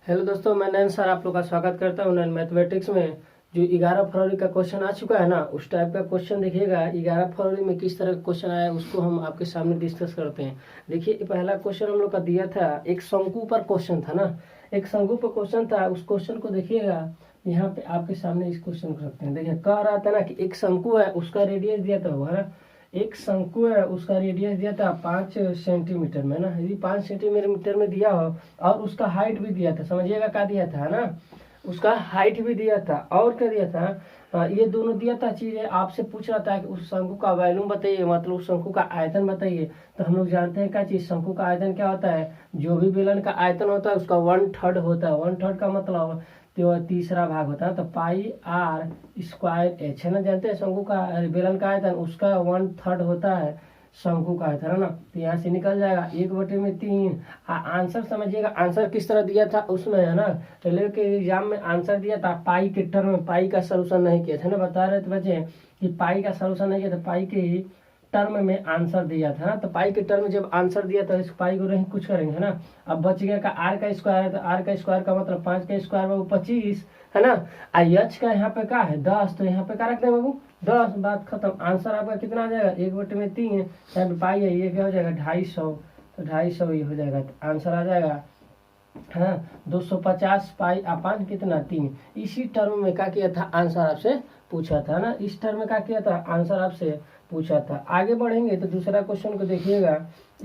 Hello दोस्तों, मैं नयन sir आप लोग का स्वागत करता हूँ नयन मैथमेटिक्स में। जो 11 फरवरी का क्वेश्चन आ चुका है ना, उस टाइप का क्वेश्चन देखिएगा। 11 फरवरी में किस तरह का क्वेश्चन आया उसको हम आपके सामने डिस्कस करते हैं। देखिए, पहला क्वेश्चन हम लोग का दिया था, एक शंकु पर क्वेश्चन था ना, एक शंकु पर क्वेश्चन था। उस क्वेश्चन को देखिएगा, यहाँ पे आपके सामने इस क्वेश्चन को रखते हैं। देखिए, कह रहा था ना कि एक शंकु है, उसका रेडियस दिया था वो है ना, एक शंकु है, उसका रेडियस दिया था 5 सेंटीमीटर में ना। यदि 5 सेंटीमीटर में दिया हो और उसका हाइट भी दिया था, समझिएगा क्या दिया था ना, उसका हाइट भी दिया था और क्या दिया था, ये दोनों दिया था चीजें। आपसे पूछ रहा था कि उस शंकु का वॉल्यूम बताइए, मतलब उस शंकु का आयतन बताइए। तो हम लोग जानते हैं क्या चीज, शंकु का आयतन क्या होता है, जो भी बेलन का आयतन होता है उसका 1/3 होता है। 1/3 का मतलब तो तीसरा भाग होता है। तो पाई आर स्क्वायर एच है ना, जानते हैं शंकु का बेलन का आयतन उसका 1/3 होता है शंकु का आयतन है ना। तो यहाँ से निकल जाएगा 1/3। आंसर समझिएगा, आंसर किस तरह दिया था उसमें है ना, रेलवे के एग्जाम में आंसर दिया था पाई के टर्म में। पाई का सोल्यूशन नहीं किया था ना, बता रहे थे बच्चे कि पाई का सोल्यूशन नहीं किया था, पाई के टर्म में आंसर दिया था ना। तो पाई के टर्म में जब आंसर दिया तो इस पाई को नहीं कुछ करेंगे है ना। अब बच गया का आर का स्क्वायर है, तो आर का स्क्वायर का मतलब 5 का स्क्वायर बाबू 25 है ना। एच का यहाँ पे क्या है 10, तो यहाँ पे क्या रखते हैं बाबू 10, बात खत्म। आंसर आपका कितना आ जाएगा 1/3, यहाँ पे पाई है, ये क्या हो जाएगा 250, तो 250 ये हो जाएगा। तो आंसर आ जाएगा हाँ 250 पाई अपान कितना 3। इसी टर्म में क्या किया था, आंसर आपसे पूछा था ना, इस टर्म में क्या किया था, आंसर आपसे पूछा था। आगे बढ़ेंगे तो दूसरा क्वेश्चन को देखिएगा।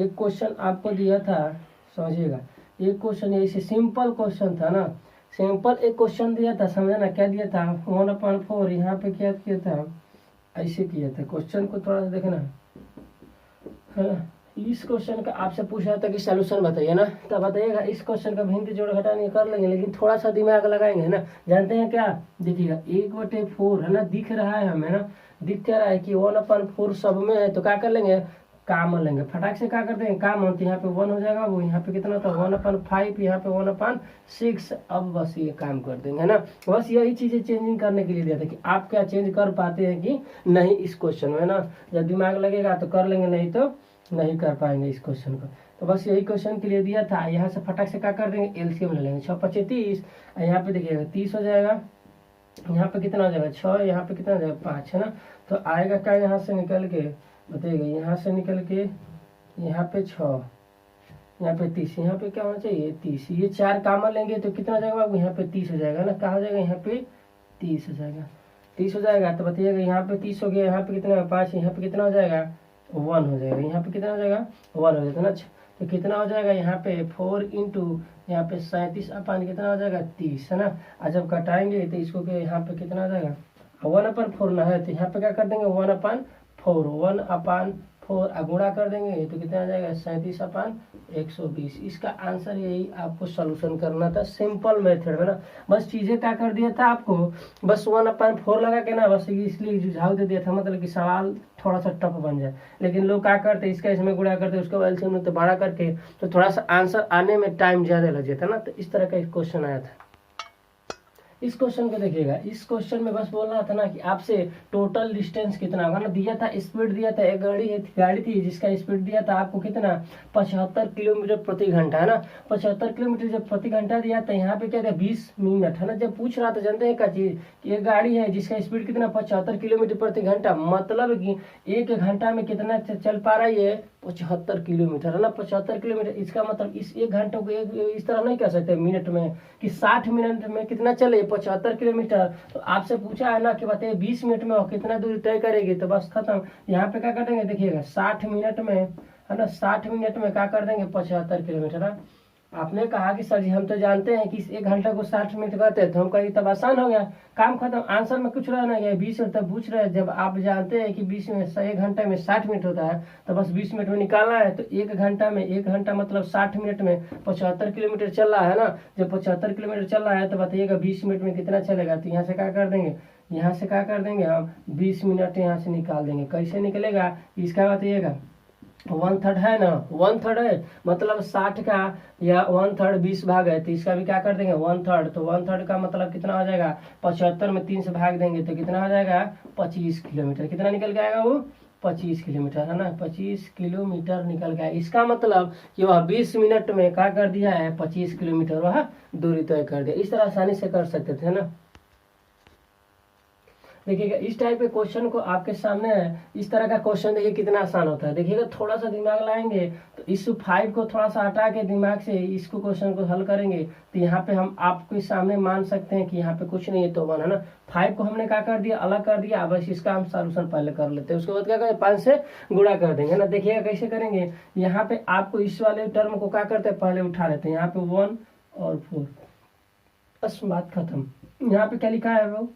एक क्वेश्चन आपको दिया था, समझिएगा, एक क्वेश्चन ऐसे सिंपल क्वेश्चन था ना, सिंपल एक क्वेश्चन दिया था, समझे ना, क्या दिया था 1/4। यहाँ पे क्या किया था, ऐसे किया था। क्वेश्चन को थोड़ा सा देखना है ना। इस क्वेश्चन का आपसे पूछा था कि सलूशन बताइए ना, तो बताइएगा। इस क्वेश्चन का भिन्न जोड़ घटाने कर लेंगे, लेकिन थोड़ा सा दिमाग लगाएंगे है ना। जानते हैं क्या, देखिएगा 1/4 है ना, दिख रहा है हमें ना, दिख क्या रहा है कि 1/4 सब में है। तो क्या कर लेंगे, काम लेंगे फटाक से, क्या कर देंगे काम। तो यहाँ पे 1 हो जाएगा, वो यहाँ पे कितना था 1/5, यहाँ पे 1/6। अब बस ये काम कर देंगे है ना। बस यही चीजें चेंजिंग करने के लिए दिया था कि आप क्या चेंज कर पाते हैं कि नहीं इस क्वेश्चन में ना। जब दिमाग लगेगा तो कर लेंगे, नहीं तो नहीं कर पाएंगे इस क्वेश्चन को। तो बस यही क्वेश्चन के लिए दिया था। यहाँ से फटाक से क्या कर देंगे, एलसीएम ले लेंगे। 6×5 = 30, यहाँ पे देखिएगा 30 हो जाएगा, यहाँ पे कितना हो जाएगा 6, यहाँ पे कितना हो जाएगा 5 है ना। तो आएगा क्या यहाँ से निकल के, बताइएगा, यहाँ से निकल के यहाँ पे 6, यहाँ पे 30, यहाँ पे क्या होना चाहिए 30। ये 4 कामन लेंगे तो कितना हो जाएगा, यहाँ पे 30 हो जाएगा ना। कहाँ हो जाएगा, यहाँ पे 30 हो जाएगा, 30 हो जाएगा। तो बताइएगा यहाँ पे 30 हो गया, यहाँ पे कितना 5, यहाँ पे कितना हो जाएगा 1 हो जाएगा, यहाँ पे कितना हो जाएगा 1 हो जाएगा ना। तो कितना हो जाएगा यहाँ पे 4 इंटू यहाँ पे 37 अपान कितना हो जाएगा 30 है ना। और जब घटाएंगे तो इसको के यहाँ पे कितना हो जाएगा 1/4 ना है, तो यहाँ पे क्या कर देंगे 1/4, 1/4 गुणा कर देंगे तो कितना आ जाएगा 37/120। इसका आंसर यही आपको सोल्यूशन करना था सिंपल मेथड में ना। बस चीजें क्या कर दिया था आपको, बस 1/4 लगा के ना, बस इसलिए झुझाव दे दिया था, मतलब कि सवाल थोड़ा सा टफ बन जाए। लेकिन लोग क्या करते, इसका इसमें गुणा करते, उसका एलसीएम में तो बड़ा करके, तो थोड़ा सा आंसर आने में टाइम ज्यादा लग जाता ना। तो इस तरह का क्वेश्चन आया था। इस क्वेश्चन को देखिएगा, इस क्वेश्चन में बस बोल रहा था ना कि आपसे टोटल डिस्टेंस कितना होगा ना, दिया था स्पीड दिया था, एक गाड़ी थी जिसका स्पीड दिया था आपको कितना 75 किलोमीटर प्रति घंटा है ना। 75 किलोमीटर जब प्रति घंटा दिया था, यहाँ पे क्या था 20 मिनट है ना। जब पूछ रहा था, जानते हैं क्या चीज, कि एक गाड़ी है जिसका स्पीड कितना 75 किलोमीटर प्रति घंटा, मतलब कि 1 घंटा में कितना चल पा रहा है, 75 किलोमीटर है ना। 75 किलोमीटर, इसका मतलब इस 1 घंटे को इस तरह नहीं कह सकते मिनट में कि 60 मिनट में कितना चले 75 किलोमीटर। तो आपसे पूछा है ना कि बताइए 20 मिनट में कितना दूरी तय करेगी, तो बस खत्म। यहाँ पे क्या कर देंगे, देखिएगा 60 मिनट में है ना, 60 मिनट में क्या कर देंगे 75 किलोमीटर है। आपने कहा कि सर जी हम तो जानते हैं कि इस 1 घंटा को 60 मिनट करते हैं, तो हम कहीं तब आसान हो गया, काम खत्म। आंसर में कुछ रहना गया 20 मिनट, तब पूछ रहे हैं जब आप जानते हैं कि 20 में 1 घंटे में 60 मिनट होता है, तो बस 20 मिनट में निकालना है। तो 1 घंटा में, 1 घंटा मतलब 60 मिनट में 75 किलोमीटर चल रहा है ना। जब 75 किलोमीटर चल रहा है तो बताइएगा 20 मिनट में कितना चलेगा। तो यहाँ से क्या कर देंगे, यहाँ से क्या कर देंगे हम 20 मिनट यहाँ से निकाल देंगे। कैसे निकलेगा इसका बताइएगा, 1/3 है ना, 1/3 है मतलब 60 का, या 1/3 20 भाग है, तो इसका भी क्या कर देंगे 1/3। तो 1/3 का मतलब कितना हो जाएगा 75 में 3 से भाग देंगे तो कितना हो जाएगा 25 किलोमीटर। कितना निकल के आएगा वो 25 किलोमीटर है ना, 25 किलोमीटर निकल गया। इसका मतलब कि वह 20 मिनट में क्या कर दिया है, 25 किलोमीटर वह दूरी तय कर दिया। इस तरह आसानी से कर सकते थे ना। देखिएगा इस टाइप के क्वेश्चन को आपके सामने है, इस तरह का क्वेश्चन देखिए कितना आसान होता है। देखिएगा थोड़ा सा दिमाग लाएंगे तो इस 5 को थोड़ा सा हटा के दिमाग से इसको क्वेश्चन को हल करेंगे तो यहाँ पे हम आपके सामने मान सकते हैं कि यहाँ पे कुछ नहीं है तो 1 है ना। 5 को हमने क्या कर दिया, अलग कर दिया। बस इसका हम सॉल्यूशन पहले कर लेते हैं, उसके बाद क्या करें, 5 से गुणा कर देंगे ना। देखिएगा कैसे करेंगे, यहाँ पे आपको इस वाले टर्म को क्या करते हैं, पहले उठा लेते हैं। यहाँ पे 1 और 4, बस बात खत्म। यहाँ पे क्या लिखा है वो,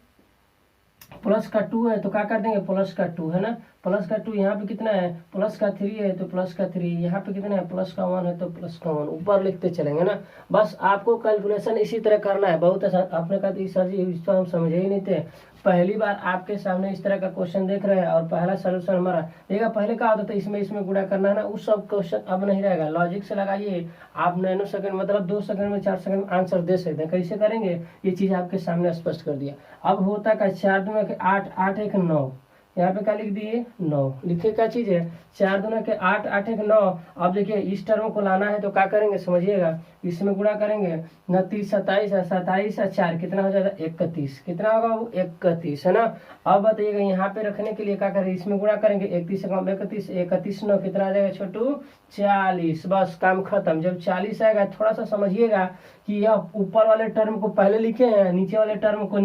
प्लस का 2 है तो क्या कर देंगे, प्लस का 2 है ना, प्लस का 2। यहाँ पे कितना है, प्लस का 3 है तो प्लस का 3। यहाँ पे कितना है, प्लस का 1 है तो प्लस का 1। ऊपर लिखते चलेंगे ना। बस आपको कैलकुलेशन इसी तरह करना है। बहुत आसान। आपने कहा कि सर जी इसको हम समझे ही नहीं थे, पहली बार आपके सामने इस तरह का क्वेश्चन देख रहे हैं और पहला सोल्यूशन हमारा देखा। पहले क्या होता था, इसमें गुणा करना है ना, उस सब क्वेश्चन अब नहीं रहेगा। लॉजिक से लगाइए आप, नैनो सेकंड मतलब 2 सेकंड में 4 सेकंड में आंसर दे सकते हैं। कैसे करेंगे ये चीज आपके सामने स्पष्ट कर दिया। अब होता का 4 दूना के 8, 8 1 9, यहाँ पे क्या लिख दिए 9। लिखे क्या चीज है, 4 दूना के 8, 8 1 9। अब देखिए इस टर्म को लाना है तो क्या करेंगे समझिएगा, इसमें गुणा करेंगे, 29 27 है, 27 है 4 कितना हो जाएगा 31। कितना होगा वो 31 है ना। अब बताइएगा यहाँ पे रखने के लिए क्या करें, इसमें गुणा करेंगे, 31 से कम 31, 31 9 कितना आ जाएगा छोटू 40। बस काम खत्म। जब 40 आएगा थोड़ा सा समझिएगा कि यह ऊपर वाले टर्म को पहले लिखे हैं, नीचे वाले टर्म को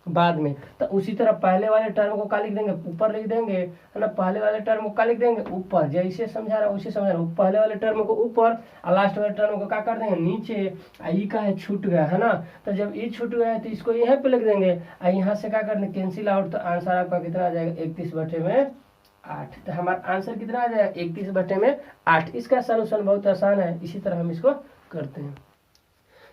बाद में, तो उसी तरह पहले वाले टर्म को क्या लिख देंगे, ऊपर लिख देंगे है ना। पहले वाले टर्म को क्या लिख देंगे, ऊपर। जैसे समझा रहा उसे समझा रहा, पहले वाले टर्म को ऊपर और लास्ट वाले टर्म को क्या कर देंगे नीचे। ई का है छूट गया है ना, तो जब ई छूट गया है तो इसको यहाँ पे लिख देंगे और यहाँ से क्या करना कैंसिल आउट, तो आंसर आपका कितना आ जाएगा 31/8। तो हमारा आंसर कितना आ जाएगा 31/8। इसका सोल्यूशन बहुत आसान है, इसी तरह हम इसको करते हैं।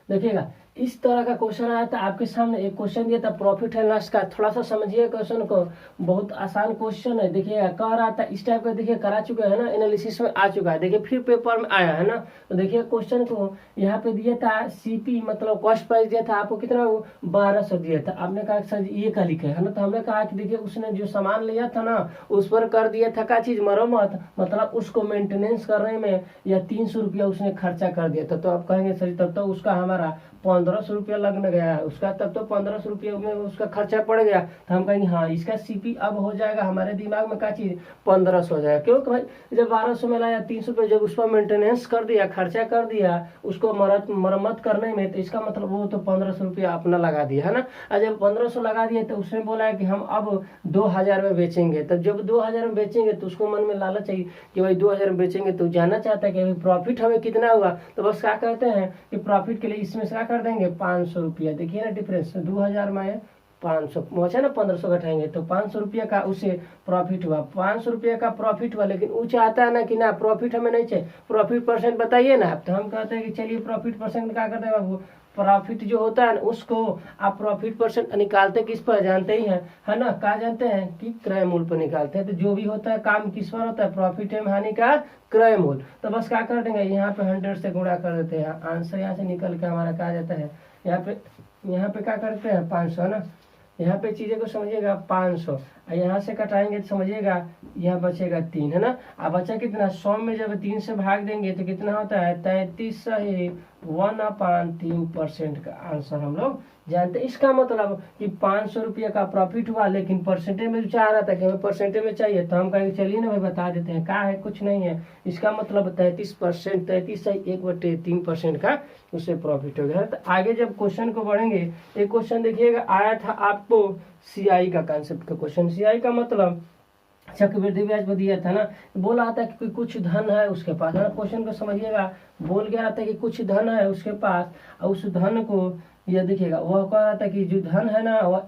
देखिएगा इस तरह का क्वेश्चन आया था आपके सामने, एक क्वेश्चन दिया था प्रॉफिट एंड लॉस का। थोड़ा सा समझिए क्वेश्चन को, बहुत आसान क्वेश्चन है। देखिए कह रहा था इस टाइप का, देखिए करा चुका है ना, एनालिसिस में आ चुका है। देखिए फिर पेपर में आया है ना, तो देखिए क्वेश्चन को यहाँ पे दिया था सीपी मतलब कॉस्ट प्राइस दिया था आपको कितना, 1200 दिया था। आपने कहा सर ये का लिखा है ना, तो हमने कहा कि देखिए उसने जो सामान लिया था ना उस पर कर दिया था क्या चीज, मरम्मत, मतलब उसको मेंटेनेंस करने में या 300 रुपया उसने खर्चा कर दिया था। तो आप कहेंगे सर तब तो उसका हमारा 1500 रुपया लगने गया है उसका, तब तो 1500 रुपया में उसका खर्चा पड़ गया। तो हम कहेंगे हाँ इसका सीपी अब हो जाएगा हमारे दिमाग में क्या चीज 1500 हो जाएगा। क्यों भाई, जब 1200 में लाया 300 रुपये जब उस पर मेंटेनेंस कर दिया, खर्चा कर दिया उसको मरम्मत करने में, तो इसका मतलब वो तो 1500 रुपया अपना लगा दिया है ना। और जब 1500 लगा दिया तो उसने बोला है कि हम अब 2000 में बेचेंगे। तब जब 2000 में बेचेंगे तो उसको मन में लालच चाहिए कि भाई 2000 में बेचेंगे, तो जानना चाहता है कि प्रॉफिट हमें कितना हुआ। तो बस क्या कहते हैं कि प्रॉफिट के लिए इसमें से क्या कर देंगे 500 रुपया। देखिए ना डिफरेंस, 2000 में 500 पहुंचा ना, 1500 घटाएंगे तो 500 रुपया का उसे प्रॉफिट हुआ। 500 रुपया का प्रॉफिट हुआ, लेकिन वो चाहता है ना कि ना प्रॉफिट हमें नहीं चाहिए, प्रॉफिट परसेंट बताइए ना। तो हम कहते हैं कि चलिए प्रॉफिट परसेंट क्या करते हैं बाबू, प्रॉफिट जो होता है ना उसको आप प्रॉफिट परसेंट निकालते किस पर जानते ही है ना, क्या जानते हैं कि क्रय मूल्य पर निकालते हैं। तो जो भी होता है काम किस पर होता है, प्रॉफिट एवं हानि का क्रय मूल्य। तो बस क्या कर देंगे यहाँ पे 100 से गुणा कर देते हैं, आंसर यहाँ से निकल के हमारा क्या जाता है, यहाँ पे क्या करते हैं 500 है ना। यहाँ पे चीजें को समझिएगा 500, यहाँ से कटाएंगे तो समझिएगा यहाँ बचेगा 3 है ना। अब बचा कितना, 100 में जब 3 से भाग देंगे तो कितना होता है 33 सही 1/3% का आंसर हम लोग जानते हैं। इसका मतलब कि 500 रुपया का प्रॉफिट हुआ, लेकिन परसेंटेज में चाह रहा था कि हमें परसेंटेज में चाहिए, तो हम कहेंगे चलिए ना भाई बता देते हैं क्या है, कुछ नहीं है। इसका मतलब 33%, 33 सही 1/3% का उससे प्रॉफिट हो गया। तो आगे जब क्वेश्चन को बढ़ेंगे, एक क्वेश्चन देखिएगा आया था आपको सीआई का कांसेप्ट का क्वेश्चन। सीआई का मतलब चक्रवृद्धि ब्याज पर दिया था ना, बोला था कि कुछ धन है उसके पास है ना। क्वेश्चन को समझिएगा, बोल क्या रहा था कि कुछ धन है उसके पास और उस धन को ये देखिएगा, वह कह रहा था कि जो धन है ना वह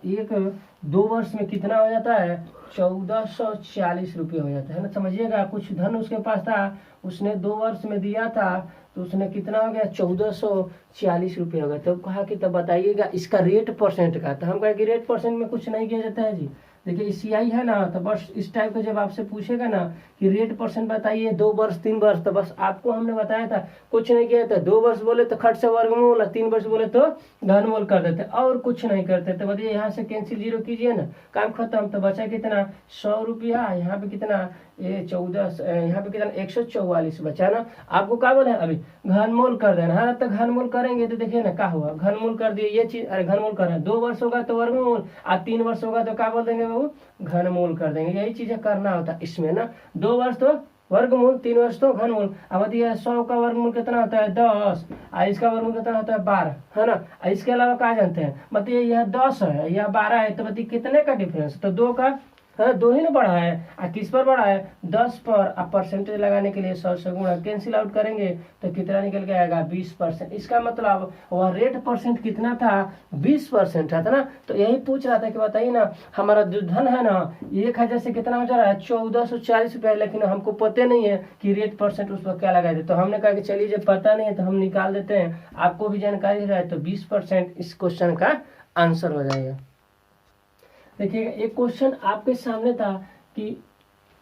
2 वर्ष में कितना हो जाता है 1440 रुपये हो जाता है ना। समझिएगा कुछ धन उसके पास था, उसने 2 वर्ष में दिया था, तो उसने कितना हो गया 1440 रुपये हो गया। तो कहा कि तब बताइएगा इसका रेट परसेंट का। तो हम कहा कि रेट परसेंट में कुछ नहीं किया जाता है जी। देखिए सीआई है ना, तो बस इस टाइप का जब आपसे पूछेगा ना कि रेट परसेंट बताइए 2 वर्ष 3 वर्ष, तो बस आपको हमने बताया था कुछ नहीं किया था। 2 वर्ष बोले तो खट से वर्गमूल, 3 वर्ष बोले तो घनमूल कर देते और कुछ नहीं करते। तो बताइए यहाँ से कैंसिल 0 कीजिए ना, काम खत्म। तो बचा कितना 100 रुपया, यहाँ पे कितना ये 14 यहाँ पे कितना 144 बचा ना। आपको क्या बोले अभी घनमूल कर देना है, तो घनमूल करेंगे तो देखिए ना क्या हुआ, घनमूल कर दिए ये चीज। अरे घनमूल कर रहे हैं, 2 वर्ष होगा तो वर्गमूल, और 3 वर्ष होगा तो क्या बोल देंगे बाबू, घनमूल कर देंगे। यही चीजें करना होता है इसमें ना। 2 वर्ष तो वर्गमूल, 3 वर्ष तो घनमूल। अब दिया 100 का वर्गमूल कितना होता है 10, और इसका वर्गमूल कितना होता है 12, है ना। इसके अलावा क्या जानते हैं, मतलब यह 10 है यह 12 है, तो बताइए कितने का डिफरेंस, तो 2 का है, 2 ही ना बढ़ा है। और किस पर बढ़ा है 10 पर। अब परसेंटेज लगाने के लिए 100 से गुणा, कैंसिल आउट करेंगे तो कितना निकल के आएगा 20%। इसका मतलब वह रेट परसेंट कितना था 20% था ना। तो यही पूछ रहा था कि बताइए ना हमारा जो धन है ना 1000 से कितना हो जा रहा है 1440 रुपये, लेकिन हमको पता नहीं है कि रेट परसेंट उस पर क्या लगाए थे। तो हमने कहा कि चलिए जब पता नहीं है तो हम निकाल देते हैं, आपको भी जानकारी रहे तो 20% इस क्वेश्चन का आंसर हो जाएगा। देखिएगा एक क्वेश्चन आपके सामने था कि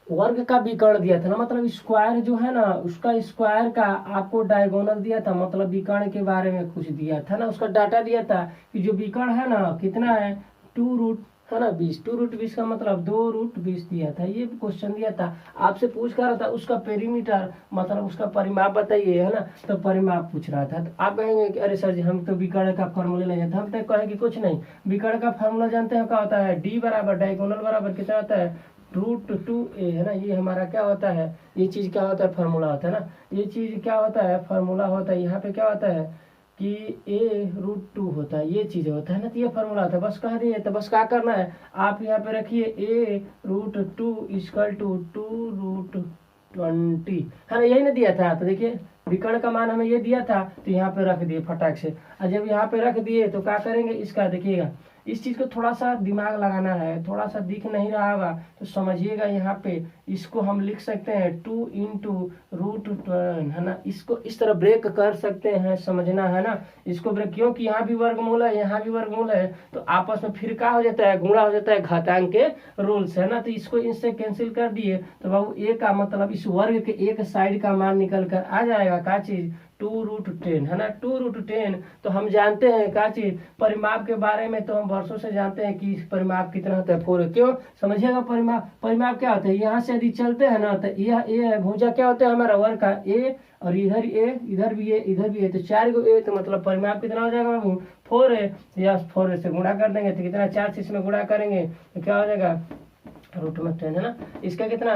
वर्ग का विकर्ण दिया था ना, मतलब स्क्वायर जो है ना उसका स्क्वायर का आपको डायगोनल दिया था, मतलब विकर्ण के बारे में कुछ दिया था ना। उसका डाटा दिया था कि जो विकर्ण है ना कितना है 2 रूट है ना 20, 2 रूट 20 का मतलब 2 रूट 20 दिया था। ये क्वेश्चन दिया था, आपसे पूछ कर रहा था उसका पेरीमीटर मतलब उसका परिमाप बताइए, है ना। तो परिमाप पूछ रहा था, तो आप कहेंगे कि अरे सर जी हम तो विकर्ण का फॉर्मूला नहीं जानते। हम तो कहेंगे कुछ नहीं, विकर्ण का फॉर्मूला जानते हैं, क्या होता है डी बराबर डायगोनल बराबर कितना होता है √2a, है ना। ये हमारा क्या होता है, ये चीज क्या होता है फॉर्मूला होता है ना। ये चीज क्या होता है फॉर्मूला होता है। यहाँ पे क्या होता है कि a√2 होता है, ये चीज होता है ना। तो ये फॉर्मूला होता है, बस कह दिए। तो बस क्या करना है आप यहाँ पे रखिए a√2 = 2√20, है ना। यही ना दिया था। तो देखिए विकर्ण का मान हमें ये दिया था, तो यहाँ पे रख दिए फटाक से। और जब यहाँ पे रख दिए तो क्या करेंगे इसका, देखिएगा इस चीज को थोड़ा सा दिमाग लगाना है, थोड़ा सा दिख नहीं रहा होगा तो समझिएगा। यहाँ पे इसको हम लिख सकते हैं 2 × √10, है ना। इसको इस तरह ब्रेक कर सकते हैं, समझना है ना इसको ब्रेक, क्योंकि यहाँ भी वर्गमूल है यहाँ भी वर्गमूल है, तो आपस में फिर क्या हो जाता है गुणा हो जाता है घातांक के रूल से, है ना। तो इसको इनसे कैंसिल कर दिए तो बाबू ए का मतलब इस वर्ग के एक साइड का मान निकल कर आ जाएगा क्या चीज 2√10, है ना। 2√10 तो हम जानते हैं क्या चीज परिमाप के बारे में, तो हम वर्षों से जानते हैं कि परिमाप कितना होता है 4। क्यों समझिएगा परिमाप क्या होता है, यहाँ से यदि चलते हैं ना तो यह ए है, भुजा क्या होता है हमारा वर्ग का ए, और इधर ए इधर भी ए इधर भी है, तो 4 को ए, तो मतलब परिमाप कितना हो जाएगा बाबू 4 है। या 4 से गुणा कर देंगे तो कितना 4 से इसमें गुणा करेंगे तो क्या हो जाएगा √10, है ना। इसका कितना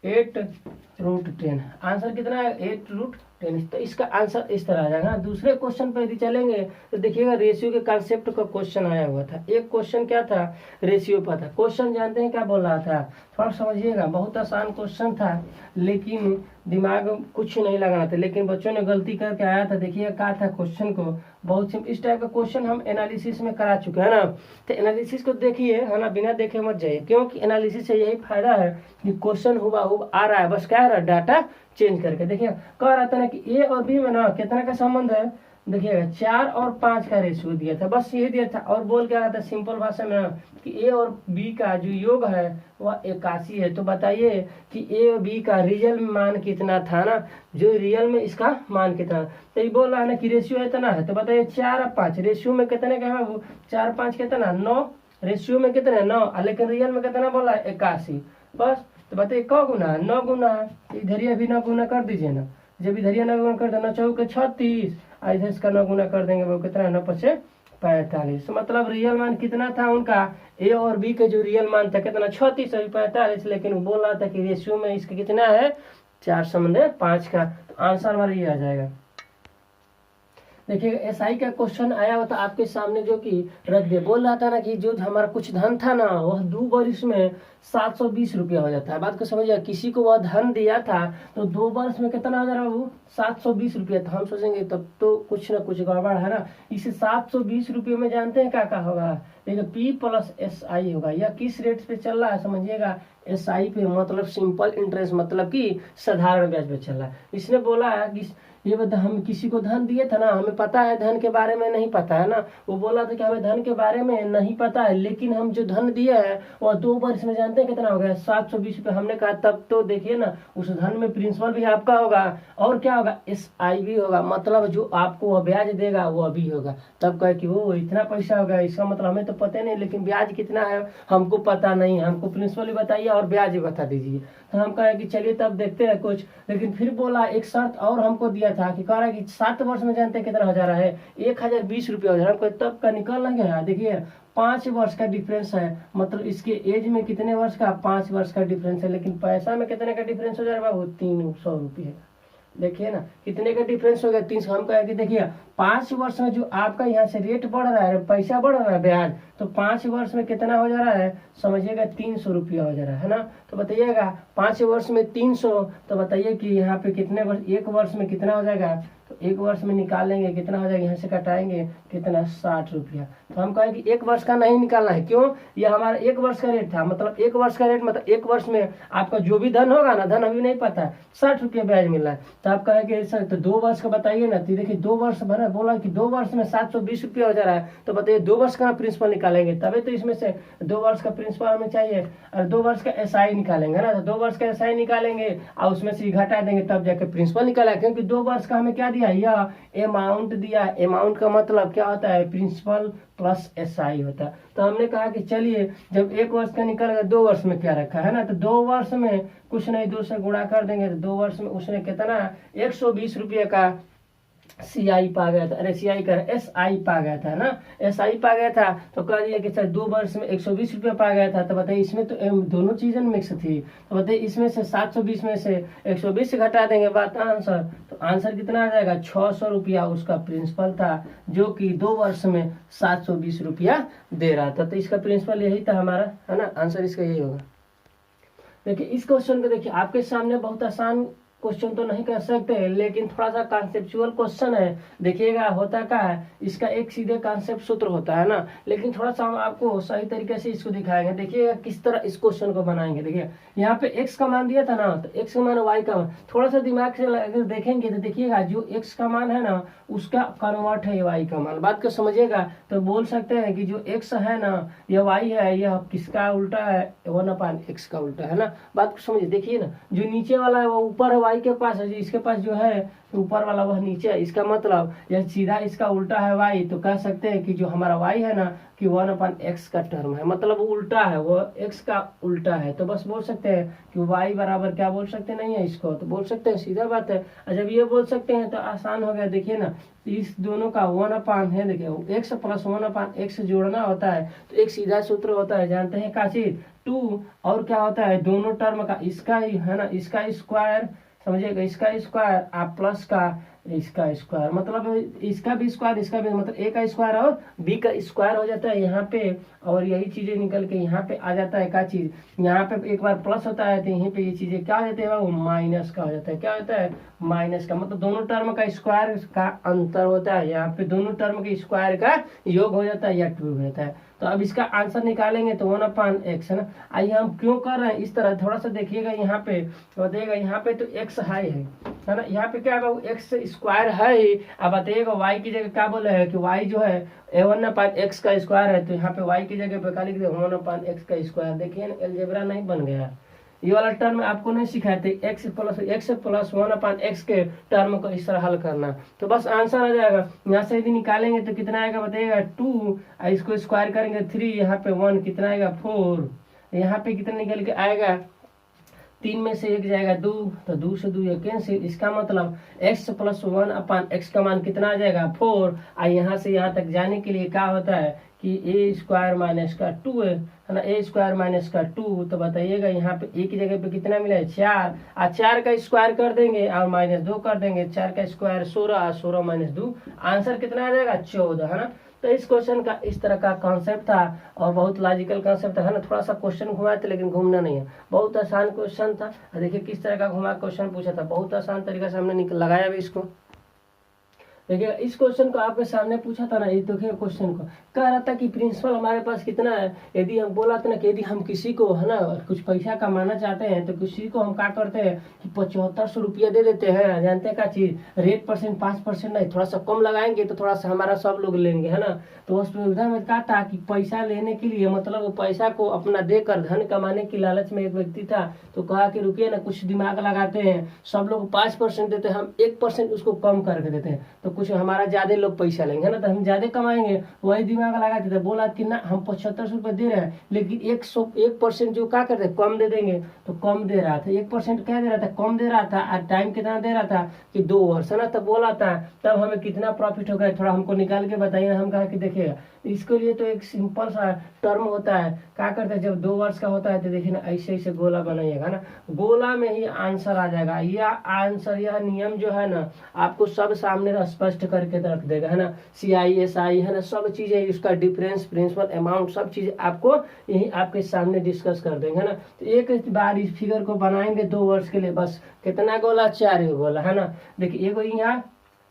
8√10, आंसर कितना है 8√10। तो इसका आंसर इस तरह आ जाएगा। दूसरे क्वेश्चन पे यदि चलेंगे तो देखिएगा रेशियो के कॉन्सेप्ट का क्वेश्चन आया हुआ था। एक क्वेश्चन क्या था रेशियो पर था। क्वेश्चन जानते हैं क्या बोल रहा था, थोड़ा समझिएगा। बहुत आसान क्वेश्चन था लेकिन दिमाग कुछ नहीं लगाना था, लेकिन बच्चों ने गलती करके आया था। देखिए क्या था क्वेश्चन को, बहुत सिंपल। इस टाइप का क्वेश्चन हम एनालिसिस में करा चुके हैं ना। तो एनालिसिस को देखिए, है ना, बिना देखे मत जाइए, क्योंकि एनालिसिस से यही फायदा है कि क्वेश्चन हुबहू आ रहा है, बस क्या है डाटा चेंज करके। देखिए कह रहा था ना कि ए और बी में ना कितना का संबंध है, देखिएगा 4 और 5 का रेशियो दिया था, बस ये दिया था। और बोल क्या रहा था सिंपल भाषा में ना कि ए और बी का जो योग है वह 81 है। तो बताइए कि ए और बी का रियल में मान कितना था ना, जो रियल में इसका मान कितना। तो ये बोल रहा है ना कि रेशियो इतना है, तो बताइए 4 और 5 रेशियो में कितने का है वो 4 5 कितना 9, रेशियो में कितने 9, लेकिन रियल में कितना बोला है 81। बस तो बताइए क गुना है 9 गुना है, इधर भी 9 गुना कर दीजिए ना। जब इधर 9 गुना कर देना 4 के 36, इधर इसका 9 गुना कर देंगे वो कितना 9 5 45। मतलब रियल मान कितना था उनका, ए और बी के जो रियल मान था कितना 36 और 45, लेकिन वो बोल रहा था कि रेशियो में इसका कितना है 4/5 का। तो आंसर हमारा ये आ जाएगा। देखिए एसआई का क्वेश्चन आया हुआ था आपके सामने, जो कि रख दे बोल रहा था ना कि जो हमारा कुछ धन था ना वह 2 वर्ष में 720 रुपया हो जाता है। बात को समझिए, किसी को वह धन दिया था तो 2 वर्ष में कितना हो जा रहा है वो 720 रुपया। तो हम सोचेंगे तब तो कुछ ना कुछ गड़बड़ है ना। इसे 720 रुपये में जानते हैं क्या होगा, देखिए P+SI होगा। यह किस रेट पे चल रहा है समझिएगा, SI पे, मतलब सिंपल इंटरेस्ट, मतलब कि साधारण ब्याज पे चल रहा है। इसने बोला है कि ये बता हम किसी को धन दिए था ना, हमें पता है धन के बारे में नहीं पता है ना। वो बोला था कि हमें धन के बारे में नहीं पता है, लेकिन हम जो धन दिए है वह 2 वर्ष में जानते हैं कितना हो गया 720 रुपये। हमने कहा तब तो देखिए ना उस धन में प्रिंसिपल भी आपका होगा और क्या होगा SI भी होगा, मतलब जो आपको वह ब्याज देगा वह भी होगा। तब कहे कि वो इतना पैसा होगा, इसका मतलब हमें तो पता नहीं, लेकिन ब्याज कितना है हमको पता नहीं, हमको प्रिंसिपल भी बताइए और ब्याज भी बता दीजिए। तो हम कहे कि चलिए तब देखते हैं कुछ, लेकिन फिर बोला एक शर्त और हमको दिया था कि कह रहा है कि 7 वर्ष में जानते हैं कितना हो जा रहा है 1020 रुपये हो जा रहा है। तब का निकल नहीं गया, देखिए 5 वर्ष का डिफरेंस है, मतलब इसके एज में कितने वर्ष का 5 वर्ष का डिफरेंस है, लेकिन पैसा में कितने का डिफरेंस हो जा रहा है वो 300 रुपये। देखिए ना कितने का डिफरेंस हो गया 300। हम कहे कि देखिए 5 वर्ष में जो आपका यहाँ से रेट बढ़ रहा है, पैसा बढ़ रहा है ब्याज, तो 5 वर्ष में कितना हो जा रहा है समझिएगा 300 रुपया हो जा रहा है ना। तो बताइएगा 5 वर्ष में 300, तो बताइए कि यहाँ पे कितने वर्ष, 1 वर्ष में कितना हो जाएगा, तो 1 वर्ष में निकालेंगे कितना हो जाएगा, यहाँ से घटाएंगे कितना 60 रुपया। तो हम कहें कि 1 वर्ष का नहीं निकालना है, क्यों, ये हमारा 1 वर्ष का रेट था, मतलब 1 वर्ष का रेट मतलब 1 वर्ष में आपका जो भी धन होगा ना, धन अभी नहीं पता है, 60 रुपया ब्याज मिल रहा है। तो आप कहेंगे सर तो 2 वर्ष का बताइए ना, तो देखिए 2 वर्ष भरा बोला कि 2 वर्ष में 720 रुपया हो जा रहा है, तो बताइए 2 वर्ष का प्रिंसिपल निकालेंगे तभी तो इसमें से 2 वर्ष का प्रिंसिपल हमें चाहिए, और 2 वर्ष का SI निकालेंगे ना, तो 2 वर्ष का SI निकालेंगे और उसमें से घटा देंगे तब जाके प्रिंसिपल निकाला, क्योंकि 2 वर्ष का हमें क्या दिया, यह अमाउंट दिया। अमाउंट का मतलब क्या होता है, प्रिंसिपल प्लस SI होता है। तो हमने कहा कि चलिए जब 1 वर्ष का निकलेगा 2 वर्ष में क्या रखा है ना, तो 2 वर्ष में कुछ नहीं 2 से गुणा कर देंगे, तो 2 वर्ष में उसने कितना 120 रुपये का CI पा गया था, अरे CI कर SI पा गया था ना, SI पा गया था। तो कह दिया कि सर 2 वर्ष में 120 रुपये पा गया था, तो बताइए इसमें तो दोनों चीजें मिक्स थी, तो बताइए इसमें से 720 में से 120 से घटा देंगे बात आंसर, तो आंसर कितना आ जाएगा 600 रुपया उसका प्रिंसिपल था, जो कि 2 वर्ष में 720 रुपया दे रहा था। तो इसका प्रिंसिपल यही था हमारा, है ना, आंसर इसका यही होगा। देखिए इस क्वेश्चन को देखिए आपके सामने बहुत आसान क्वेश्चन तो नहीं कह सकते, लेकिन थोड़ा सा कॉन्सेप्चुअल क्वेश्चन है। देखिएगा होता क्या है, इसका एक सीधे कॉन्सेप्ट सूत्र होता है ना, लेकिन थोड़ा सा हम आपको सही तरीके से इसको दिखाएंगे। देखिएगा किस तरह इस क्वेश्चन को बनाएंगे। देखिए यहाँ पे x का मान दिया था ना, तो x का मान y का मान, थोड़ा सा दिमाग से अगर देखेंगे तो देखिएगा जो x का मान है ना उसका कन्वर्ट है y का मान। बात को समझिएगा तो बोल सकते हैं कि जो x है ना यह y है, यह किसका उल्टा है 1/x का उल्टा है ना। बात को समझिए, देखिए ना जो नीचे वाला है वो ऊपर है y के पास है, इसके पास जो है ऊपर वाला वह नीचे है, इसका मतलब यह सीधा इसका उल्टा है y। तो कह सकते हैं कि जो हमारा y है ना कि 1/x का टर्म है, मतलब वो उल्टा है, वो x का उल्टा है। तो बस बोल सकते हैं कि y बराबर क्या बोल सकते नहीं है इसको, तो बोल सकते हैं, सीधा बात है। जब ये बोल सकते हैं तो आसान हो गया। देखिए ना इस दोनों का 1/, है देखिए x प्लस 1/x जोड़ना होता है, तो एक सीधा सूत्र होता है, जानते हैं का चीज 2, और क्या होता है दोनों टर्म का इसका है ना इसका स्क्वायर, समझिएगा इसका स्क्वायर आप प्लस का इसका स्क्वायर, मतलब इसका भी स्क्वायर इसका भी, मतलब a का स्क्वायर और b का स्क्वायर हो जाता है यहाँ पे, और यही चीजें निकल के यहाँ पे आ जाता है। क्या चीज यहाँ पे एक बार प्लस होता है तो यहीं पे ये चीजें क्या हो जाती है वो माइनस का हो जाता है। क्या होता है माइनस का, मतलब दोनों टर्म का स्क्वायर का अंतर होता है, यहाँ पे दोनों टर्म के स्क्वायर का योग हो जाता है या 2 हो जाता है। तो अब इसका आंसर निकालेंगे तो 1/x है ना। आइए हम क्यों कर रहे हैं इस तरह, थोड़ा सा देखिएगा यहाँ पे बताइएगा, यहाँ पे तो x है ना, यहाँ पे क्या है x स्क्वायर है ही। अब बताइएगा y की जगह क्या बोले हैं कि y जो है 1/x का स्क्वायर है, तो यहाँ पे y की जगह पे क्या लिख दे 1/x का स्क्वायर। देखिए अलजेब्रा नहीं बन गया, ये वाला टर्म आपको नहीं सिखाए थे, x प्लस 1/x के टर्म को इस तरह हल करना, तो बस आंसर आ जाएगा। यहाँ से यदि निकालेंगे तो कितना आएगा बताइएगा 2, इसको स्क्वायर करेंगे 3, यहाँ पे 1 कितना आएगा 4, यहाँ पे कितना निकल के आएगा 3 में से 1 जाएगा 2, तो 2 से 2 कैंसिल। इसका मतलब x प्लस 1/x का मान कितना आ जाएगा 4। यहाँ से यहाँ तक जाने के लिए क्या होता है कि a स्क्वायर माइनस का 2 है ना, a स्क्वायर माइनस का 2। तो बताइएगा यहाँ पे a की जगह पे कितना मिला है 4, 4 का स्क्वायर कर देंगे और -2 कर देंगे, 4 का स्क्वायर 16, 16 - 2 आंसर कितना आ जाएगा 14, है ना। तो इस क्वेश्चन का इस तरह का कॉन्सेप्ट था और बहुत लॉजिकल कॉन्सेप्ट है ना। थोड़ा सा क्वेश्चन घुमाए थे लेकिन घूमना नहीं है, बहुत आसान क्वेश्चन था। देखिए किस तरह का घुमा क्वेश्चन पूछा था, बहुत आसान तरीके से हमने लगाया भी इसको। देखिए इस क्वेश्चन को आपके सामने पूछा था ना, ये देखिए क्वेश्चन को कह रहा था कि प्रिंसिपल हमारे पास कितना है। यदि हम बोला था ना कि यदि हम किसी को है ना कुछ पैसा कमाना चाहते हैं तो किसी को हम क्या करते हैं कि 7500 रुपया दे देते हैं। जानते हैं क्या चीज, रेट परसेंट 5% नहीं, थोड़ा सा कम लगाएंगे तो थोड़ा सा हमारा सब लोग लेंगे, है ना। तो उस सुविधा में कहा था कि पैसा लेने के लिए मतलब वो पैसा को अपना देकर धन कमाने की लालच में एक व्यक्ति था, तो कहा कि रुकिए ना कुछ दिमाग लगाते हैं, सब लोग 5% देते हैं, हम 1% उसको कम करके देते हैं, तो कुछ हमारा ज्यादा लोग पैसा लेंगे, है ना, तो हम ज्यादा कमाएंगे। वही दिमाग लगाते थे, बोला कि ना हम 7500 रुपये दे रहे हैं लेकिन 1% जो क्या करते कम दे देंगे, तो कम दे रहा था। 1% क्या दे रहा था, कम दे रहा था। और टाइम कितना दे रहा था कि 2 वर्ष, है ना। तब बोला था तब हमें कितना प्रॉफिट हो गया, थोड़ा हमको निकाल के बताइए। हम कहा कि देखिएगा इसके लिए तो एक सिंपल सा टर्म होता है, क्या करते हैं जब 2 वर्ष का होता है तो देखिए ना ऐसे ऐसे गोला बनाइएगा ना, गोला में ही आंसर आ जाएगा। यह आंसर यह नियम जो है ना आपको सब सामने स्पष्ट करके रख देगा, है ना। CI SI है ना, सब चीजें इसका डिफरेंस प्रिंसिपल अमाउंट सब चीजें आपको यही आपके सामने डिस्कस कर देंगे, है ना। तो एक बार इस फिगर को बनाएंगे 2 वर्ष के लिए, बस कितना गोला, 4 गोला, है ना। देखिए एगो यहाँ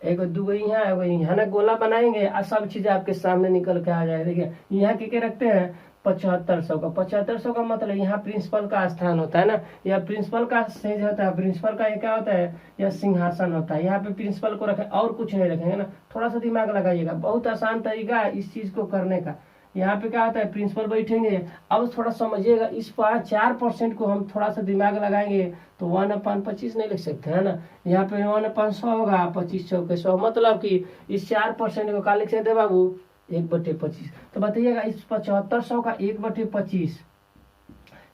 एगो दूगो यहाँ एगो यहाँ, है ना, गोला बनाएंगे और सब चीजें आपके सामने निकल के आ जाए। देखिए यहाँ के रखते हैं 7500 का, 7500 का मतलब यहाँ प्रिंसिपल का स्थान होता है ना, यह प्रिंसिपल का स्टेज होता है, प्रिंसिपल का ये क्या होता है, यह सिंहासन होता है। यहाँ पे प्रिंसिपल को रखें और कुछ नहीं रखेंगे ना, थोड़ा सा दिमाग लगाइएगा, बहुत आसान तरीका है इस चीज को करने का। यहाँ पे क्या होता है, प्रिंसिपल बैठेंगे। अब थोड़ा समझिएगा, इस 4% को हम थोड़ा सा दिमाग लगाएंगे तो 1/25 नहीं लिख सकते, है ना। यहाँ पे 1/100 होगा, 25 चौके 100, मतलब कि इस 4% को क्या लिख सकते हैं बाबू, 1/25। तो बताइएगा इस 7500 का 1/25,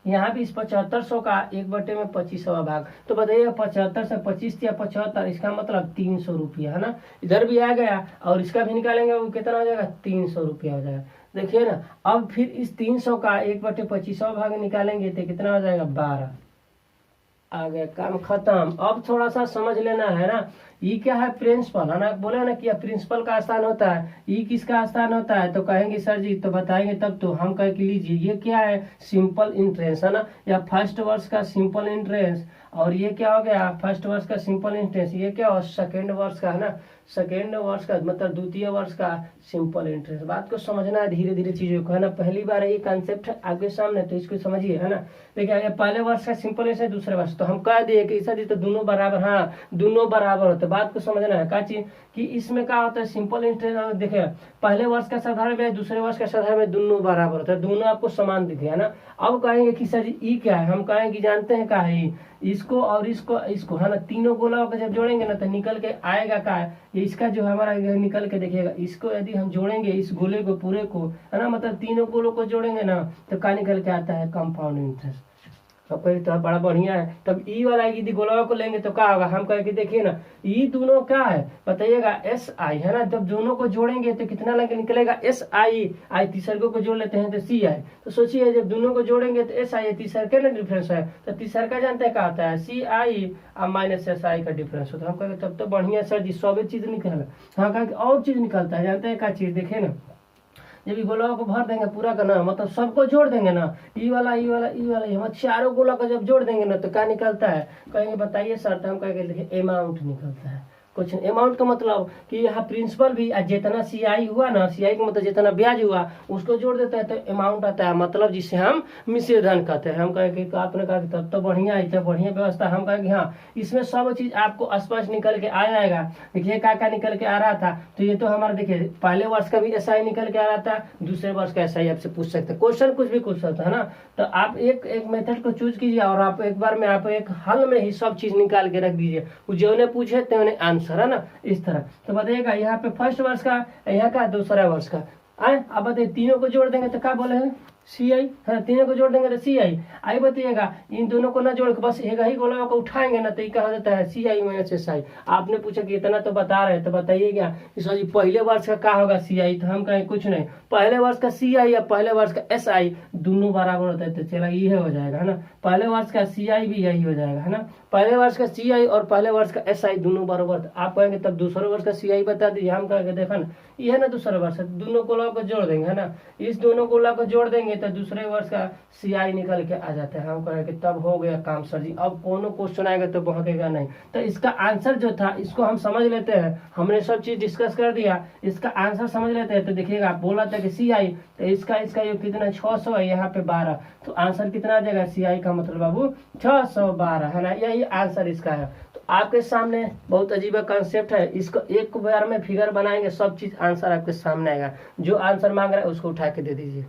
यहाँ भी इस 7500 का 1/25वां भाग, तो बताइएगा 75 से 25 या 75, इसका मतलब 300 रुपया, है ना। इधर भी आ गया और इसका भी निकालेंगे, वो कितना हो जाएगा, 300 रुपया हो जाएगा। देखिए ना, अब फिर इस 300 का 1/25वां भाग निकालेंगे तो कितना हो जाएगा, 12। आ गया, काम खत्म। अब थोड़ा सा समझ लेना है ना, ये क्या है, प्रिंसिपल, है ना। बोले ना कि प्रिंसिपल का स्थान होता है, ये किसका स्थान होता है, तो कहेंगे सर जी तो बताएंगे तब तो। हम कह के लीजिए ये क्या है, सिंपल इंटरेस्ट, है ना, या फर्स्ट वर्ष का सिंपल इंटरेस्ट। और ये क्या हो गया, फर्स्ट वर्ष का सिंपल इंटरेस्ट। ये क्या हो, सेकेंड वर्ष का, है ना, सेकेंड वर्ष का मतलब द्वितीय वर्ष का सिंपल इंटरेस्ट। बात को समझना है धीरे धीरे चीजों को, है ना। पहली बार ये कॉन्सेप्ट है आपके सामने, तो इसको समझिए, है ना। देखिए ये पहले वर्ष का सिंपल इंटरेस्ट, दूसरे वर्ष, तो हम कह दिए कि सर जी तो दोनों बराबर, हाँ दोनों बराबर होते। बात को समझना है क्या चीज कि इसमें क्या होता है, सिंपल इंटरेस्ट। देखिए पहले वर्ष का साधारण ब्याज, दूसरे वर्ष का साधारण ब्याज, दोनों बराबर होता है, दोनों आपको समान दिखे, है ना। अब कहेंगे कि सर जी ई क्या है, हम कहेंगे जानते हैं क्या है, इसको और इसको, है ना, तीनों गोलाओं को जब जोड़ेंगे ना तो निकल के आएगा क्या है, ये इसका जो हमारा निकल के देखिएगा, इसको यदि हम जोड़ेंगे इस गोले को पूरे को, है ना, मतलब तीनों गोलों को जोड़ेंगे ना तो क्या निकल के आता है, कंपाउंड इंटरेस्ट। तो बड़ा बढ़िया है। तब ई वाला यदि गोलवा को लेंगे तो क्या होगा, हम कहेंगे देखिए ना ई दोनों क्या है बताइएगा, SI, है ना। जब दोनों को जोड़ेंगे तो कितना लगे निकलेगा, SI। आई तीसरे को जोड़ लेते हैं तो CI। तो सोचिए जब दोनों को जोड़ेंगे तो SI, तीसरे का ना डिफरेंस है, तो तीसरे का जानते हैं क्या आता है, CI और -SI का डिफरेंस होता है। हम कहेंगे तब तो बढ़िया सर जी, सब चीज निकलेगा। हाँ कहेंगे और चीज निकलता है, जानते हैं क्या चीज, देखिए ना, जब ये गोला को भर देंगे पूरा का ना, मतलब सबको जोड़ देंगे ना, ई वाला ई वाला ई वाला, हम चारों गोला को जब जोड़ देंगे ना तो क्या निकलता है, कहेंगे बताइए सर, तो हम कहेंगे देखिए अमाउंट निकलता है। कुछ अमाउंट का मतलब कि यहाँ प्रिंसिपल भी जितना CI हुआ ना, CI का मतलब जितना ब्याज हुआ उसको जोड़ देते हैं तो अमाउंट आता है, मतलब जिसे हम मिश्र धन कहते हैं। हम कहेंगे कि आपने कहा कि तब तो बढ़िया है, तब बढ़िया व्यवस्था। हम कहेंगे हाँ इसमें सब चीज आपको स्पष्ट निकल के आ जाएगा। देखिए क्या निकल के आ रहा था, तो ये तो हमारा देखिए पहले वर्ष का भी SI निकल के आ रहा था, दूसरे वर्ष का SI आपसे पूछ सकते हैं, क्वेश्चन कुछ भी पूछ सकता है ना। तो आप एक मेथड को चूज कीजिए और आप एक बार में आप एक हल में ही सब चीज निकाल के रख दीजिए, जो ने पूछे तो आंसर, है ना, इस तरह। तो बताइएगा यहाँ पे फर्स्ट वर्ष का, यहाँ का दूसरा वर्ष का आए। अब बताइए तीनों को जोड़ देंगे तो क्या बोले हैं, CI, है, तीनों को जोड़ देंगे तो CI। आई बताइएगा इन दोनों को ना जोड़ के बस एक ही गोला को उठाएंगे ना तो ये कहा जाता है CI -SI। आपने पूछा कि इतना तो बता रहे, तो बताइए क्या सर जी पहले वर्ष का क्या होगा CI, तो हम कहें कुछ नहीं, पहले वर्ष का CI या पहले वर्ष का SI दोनों बराबर होता है, तो चला ये हो जाएगा, है ना। पहले वर्ष का CI भी यही हो जाएगा, है ना, पहले वर्ष का CI और पहले वर्ष का SI दोनों बराबर। आप कहेंगे तब दूसरे वर्ष का CI बता दीजिए। हम कहेंगे देखा ना ये है ना दूसरा वर्ष, दोनों गोला को जोड़ देंगे, है ना, इस दोनों गोला को जोड़ देंगे देंगे तो दूसरे वर्ष का CI निकल के आ जाता है। हम कहें कि तब हो गया काम सर जी, अब कोनो क्वेश्चन आएगा तो बहकेगा नहीं। तो इसका आंसर जो था इसको हम समझ लेते हैं, हमने सब चीज डिस्कस कर दिया, इसका आंसर समझ लेते हैं। तो देखिएगा बोला था कि CI, तो इसका ये कितना 600 है, यहाँ पे 12, तो आंसर कितना आ जाएगा, CI का मतलब बाबू 612 है ना, यही आंसर इसका है। तो आपके सामने बहुत अजीब कंसेप्ट है, इसको एक बार में फिगर बनाएंगे, सब चीज आंसर आपके सामने आएगा। जो आंसर मांग रहा है उसको उठा के दे दीजिए।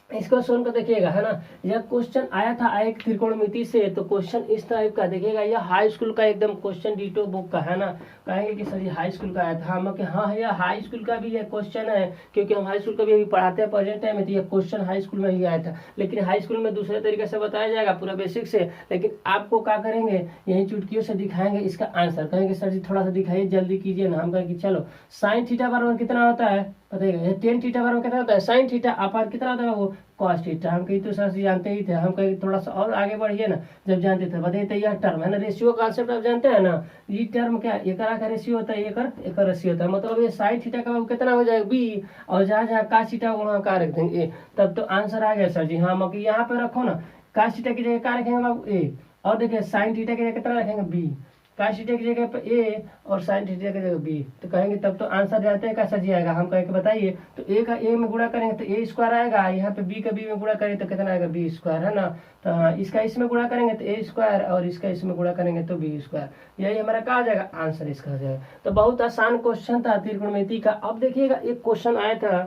इस क्वेश्चन को देखिएगा है ना, यह क्वेश्चन आया था एक त्रिकोणमिति से, तो क्वेश्चन इस टाइप का देखिएगा, यह हाई स्कूल का एकदम क्वेश्चन डिटो बुक का है ना। कहेंगे कि सर ये हाई स्कूल का आया था, हम कि हाँ यह हाई स्कूल का भी यह क्वेश्चन है, क्योंकि हम हाई स्कूल का भी अभी पढ़ाते हैं प्रेजेंट टाइम में, तो यह क्वेश्चन हाई स्कूल में ही आया था। लेकिन हाई स्कूल में दूसरे तरीके से बताया जाएगा पूरा बेसिक से, लेकिन आपको क्या करेंगे, यही चुटकियों से दिखाएंगे इसका आंसर। कहेंगे सर जी थोड़ा सा दिखाइए, जल्दी कीजिए ना। हम कहेंगे चलो साइन थीटा बराबर कितना होता है बताइएगा, ये टेन थीटा बराबर कितना होता है, साइन थीटा अपार कितना होता है वो कॉस थीटा। हम कहीं तो सर से जानते ही थे, हम कहीं थोड़ा सा और आगे बढ़िए ना, जब जानते थे बताइए। तो यह टर्म है ना, रेशियो कॉन्सेप्ट आप जानते हैं ना, ये टर्म क्या एक का रेशियो होता है, एक रेशियो होता है, मतलब ये साइन थीटा का कितना हो जाएगा B, और जहाँ जहाँ कास थीटा वहाँ का रख देंगे A, तब तो आंसर आ गया सर जी। हाँ मगर यहाँ पे रखो ना, कास थीटा की जगह क्या रखेंगे बाबू A, और देखिए साइन थीटा की जगह कितना रखेंगे B, कास थीटा की जगह पे A और साइन थीटा की जगह B, तो कहेंगे तब तो आंसर जानते हैं कैसा जी आएगा। हम कहेंगे बताइए, तो A का A में गुणा करेंगे तो A स्क्वायर आएगा, यहाँ पे B का B में गुणा करेंगे तो कितना आएगा B स्क्वायर है ना। तो हाँ इसका इसमें गुणा करेंगे तो A स्क्वायर, और इसका इसमें गुणा करेंगे तो B स्क्वायर, यही हमारा कहा जाएगा आंसर इसका हो जाएगा। तो बहुत आसान क्वेश्चन था त्रिकोणमिति का। अब देखिएगा एक क्वेश्चन आया था,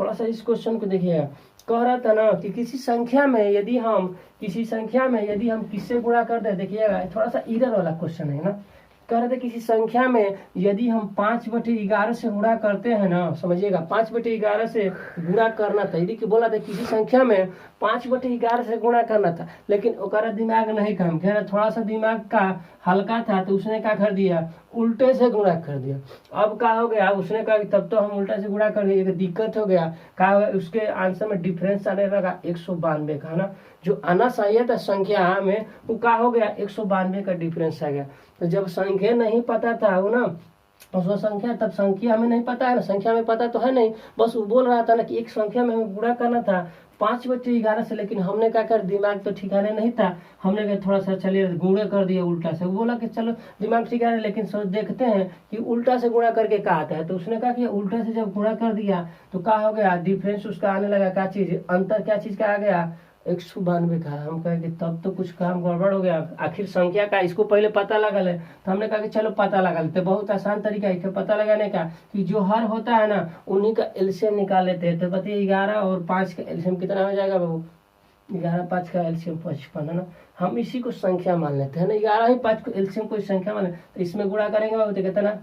थोड़ा सा इस क्वेश्चन को देखिएगा। कह रहा था ना कि किसी संख्या में यदि हम किससे गुणा कर दे, देखिएगा थोड़ा सा इरर वाला क्वेश्चन है ना। कह रहे थे किसी संख्या में यदि हम 5/11 से गुणा करते हैं ना, समझिएगा 5/11 से गुणा करना था, यदि कि बोला था किसी संख्या में 5/11 से गुणा करना था, लेकिन ओकरा दिमाग नहीं काम किया, थोड़ा सा दिमाग का हल्का था, तो उसने क्या कर दिया, उल्टे से गुणा कर दिया। अब क्या हो गया, उसने कहा कि तब तो हम उल्टा से गुणा कर दिए, दिक्कत हो गया। क्या उसके आंसर में डिफरेंस आने लगा 192 का है ना, जो आना चाहिए था संख्या में वो क्या हो गया 192 का डिफरेंस आ गया। तो जब संख्या नहीं पता था वो ना, उसको संख्या, तब संख्या हमें नहीं पता है ना, संख्या में पता तो है नहीं, बस वो बोल रहा था ना कि एक संख्या में हमें गुणा करना था 5/11 से, लेकिन हमने क्या कर, दिमाग तो ठिकाने नहीं था, हमने कहा थोड़ा सा चलिए गुणा कर दिया उल्टा से। वो बोला कि चलो दिमाग ठिकाने, लेकिन सोच देखते हैं कि उल्टा से गुणा करके क्या आता है। तो उसने कहा कि उल्टा से जब गुणा कर दिया तो क्या हो गया, डिफरेंस उसका आने लगा, क्या चीज अंतर, क्या चीज का आ गया 192 का। हम कहे कि तब तो कुछ काम गड़बड़ हो गया, आखिर संख्या का इसको पहले पता लगा ले। तो हमने कहा कि चलो पता लगा लेते, बहुत आसान तरीका है पता लगाने का, कि जो हर होता है ना उन्हीं का एलसीएम निकाल लेते हैं। तो बताइए 11 और 5 का एलसीएम कितना हो जाएगा बाबू, 11 5 का एलसीएम 55 है ना, हम इसी को संख्या मान लेते हैं ना, 11 ही 5 को एलसीएम कोई संख्या मान, तो इसमें गुणा करेंगे बाबू तो कितना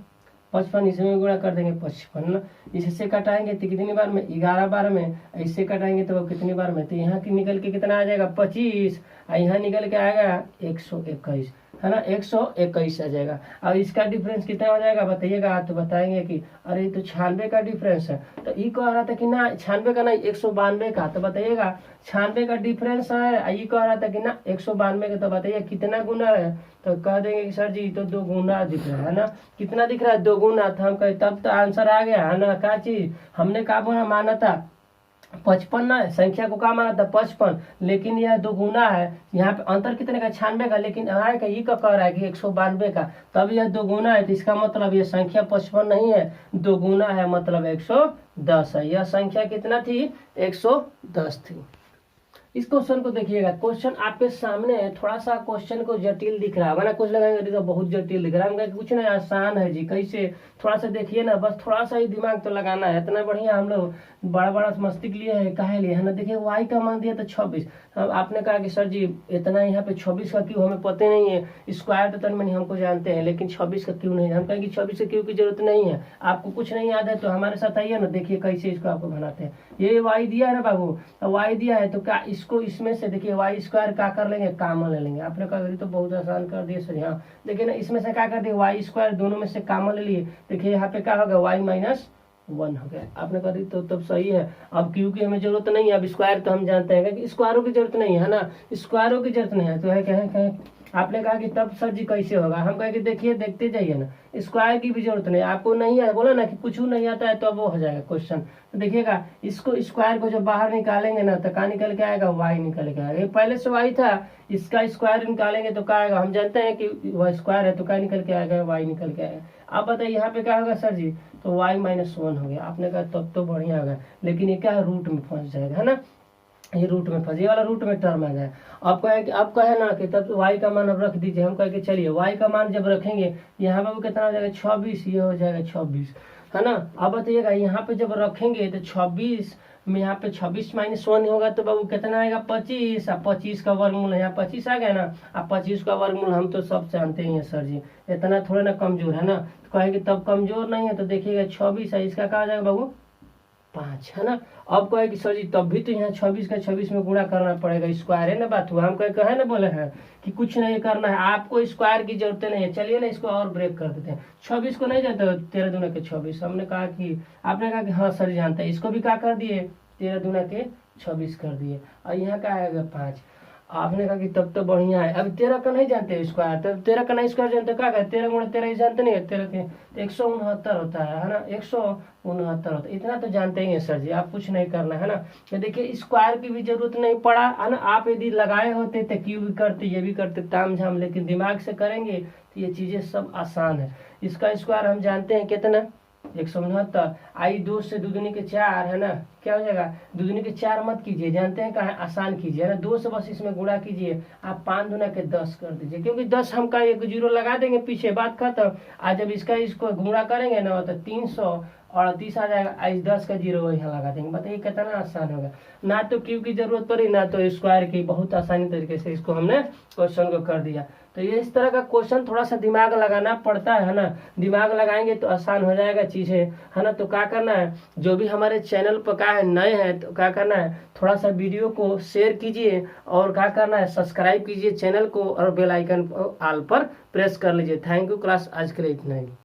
55, इसमें गुणा कर देंगे 55 ना, इससे कटाएंगे तो कितनी बार में 11 बार में, इससे कटाएंगे तो कितनी बार में, तो यहाँ की निकल के कितना आ जाएगा 25, और यहाँ निकल के आएगा 121 है ना, 121 आ जाएगा। अब इसका डिफरेंस कितना हो जाएगा बताइएगा, तो बताएंगे कि अरे तो 96 का डिफरेंस है। तो ये कह रहा था कि ना 96 का नहीं 192 का, तो बताइएगा 96 का डिफरेंस है, ये कह रहा था कि ना 192 का, तो बताइए कितना गुना है। तो कह देंगे कि सर जी तो 2 गुना दिख रहा है ना, कितना दिख रहा है 2 गुना। तो हम कहे तब तो आंसर आ गया है ना, क्या चीज हमने कहा बोला माना था 55 ना, संख्या को क्या माना था 55, लेकिन यह 2 गुना है, यहाँ पे अंतर कितने का 96 का, लेकिन आएगा ये का कह रहा है कि 192 का, तब यह 2 गुना है, तो इसका मतलब ये संख्या 55 नहीं है, 2 गुना है, मतलब 110 है। यह संख्या कितना थी 110 थी। इस क्वेश्चन को देखिएगा, क्वेश्चन आपके सामने है, थोड़ा सा क्वेश्चन को जटिल दिख रहा है ना, कुछ लगाएंगे तो बहुत जटिल दिख रहा है, कुछ नहीं आसान है जी, कैसे थोड़ा सा देखिए ना, बस थोड़ा सा ही दिमाग तो लगाना है। इतना बढ़िया हम लोग बड़ा बड़ा मस्तिष्क लिए है, काहे लिए है ना। देखिए वाई का मान दिया तो 26, अब आपने कहा कि सर जी इतना यहाँ पे 26 का क्यों, हमें पता नहीं है, स्क्वायर तो तन मनी हमको जानते हैं, लेकिन 26 का क्यों नहीं। हम कहेंगे 26 का क्यों की जरूरत नहीं है, आपको कुछ नहीं याद है तो हमारे साथ आइए ना, देखिए कैसे इसको आपको बनाते हैं। ये वाई दिया है ना बाबू, वाई दिया है तो क्या इसको इसमें से देखिए वाई स्क्वायर क्या कर लेंगे, कॉमन ले लेंगे। आपने कहा तो बहुत आसान कर दिए सर, हाँ देखिए ना इसमें से क्या कर दिए वाई स्क्वायर, दोनों में से कॉमन ले लिए, देखिए यहाँ पे क्या होगा y-1 हो गया। आपने कहा तो तब सही है। अब क्यों की हमें जरूरत नहीं है, अब स्क्वायर तो हम जानते हैं कि स्क्वायरों की जरूरत नहीं है ना, स्क्वायरों की जरूरत नहीं है, तो है कहें आपने कहा कि तब सर जी कैसे होगा, हम कहे कि देखिए देखते जाइए ना, स्क्वायर की भी जरूरत नहीं, आपको नहीं है बोला ना कि कुछ नहीं आता है तो वो हो जाएगा क्वेश्चन। तो देखिएगा इसको स्क्वायर को जब बाहर निकालेंगे ना तो क्या निकल के आएगा, वाई निकल के आएगा। ये पहले से वाई था, इसका स्क्वायर निकालेंगे तो क्या आएगा, हम जानते हैं कि वह स्क्वायर है तो क्या निकल के आएगा, वाई निकल के आएगा। आप बताइए यहाँ पे क्या होगा सर जी, तो y-1 हो गया। आपने कहा तब तो बढ़िया होगा, लेकिन ये क्या है, रूट में फंस जाएगा, है ना, ये रूट में फंस, ये वाला रूट में टर्म आ जाए। आप कहे कि आप कहे ना कि तब y का मान अब रख दीजिए, हम कहे कि चलिए y का मान जब रखेंगे यहाँ पे कितना हो जाएगा 26, ये हो जाएगा 26, है ना। अब बताइएगा यहाँ पे जब रखेंगे तो 26 में यहाँ पे 26-1 होगा तो बाबू कितना आएगा 25, अब 25 का वर्गमूल है, यहाँ 25 आ गया ना। अब 25 का वर्गमूल हम तो सब जानते ही हैं सर जी, इतना थोड़ा ना कमजोर है ना, तो कहेंगे तब कमजोर नहीं है तो देखिएगा 26 है, इसका क्या हो जाएगा बाबू 5, है ना। अब कहे कि सर जी तब भी तो यहाँ 26 का 26 में गुणा करना पड़ेगा, स्क्वायर है ना बात हुआ। हम कहे ना बोले हैं कि कुछ नहीं करना है, आपको स्क्वायर की जरूरत नहीं है। चलिए ना इसको और ब्रेक कर देते हैं, 26 को नहीं जानते 13 दूना के 26, हमने कहा कि आपने कहा कि हाँ सर जानते हैं, इसको भी क्या कर दिए 13 दूना के 26 कर दिए, और यहाँ क्या आएगा 5। आपने कहा कि तब तो बढ़िया है। अब 13 का नहीं जानते स्क्वायर, तब 13 का नहीं स्क्वायर जानते क्या कहते, 13 गुणा 13 जानते नहीं है, 13 के 169 होता है ना, 169 होता है, इतना तो जानते ही हैं सर जी, आप कुछ नहीं करना है ना। तो देखिए स्क्वायर की भी जरूरत नहीं पड़ा है ना, आप यदि लगाए होते तो क्यों भी करते, ये भी करते ताम झाम, लेकिन दिमाग से करेंगे तो ये चीजें सब आसान है। इसका स्क्वायर हम जानते हैं कितना 169, आई 2 से 2 दूनी के 4, है ना, क्या हो जाएगा 2 दूनी के 4 मत कीजिए, जानते हैं कहाँ आसान कीजिए, है ना, 2 से बस इसमें गुणा कीजिए, आप 5 दूना के 10 कर दीजिए, क्योंकि 10 हम का एक जीरो लगा देंगे पीछे, बात खत्म। आज जब इसको गुणा करेंगे ना तो 338 आ जाएगा, आज 10 का जीरो यहाँ लगा देंगे। बताइए कितना आसान होगा, ना तो क्यूब की जरूरत पड़ी ना तो स्क्वायर की, बहुत आसानी तरीके से इसको हमने क्वेश्चन को कर दिया। तो ये इस तरह का क्वेश्चन थोड़ा सा दिमाग लगाना पड़ता है ना, दिमाग लगाएंगे तो आसान हो जाएगा चीजें, है ना। तो क्या करना है, जो भी हमारे चैनल पर क्या है नए हैं तो क्या करना है, थोड़ा सा वीडियो को शेयर कीजिए और क्या करना है सब्सक्राइब कीजिए चैनल को और बेल आइकन ऑल पर प्रेस कर लीजिए। थैंक यू क्लास, आज के लिए इतना ही।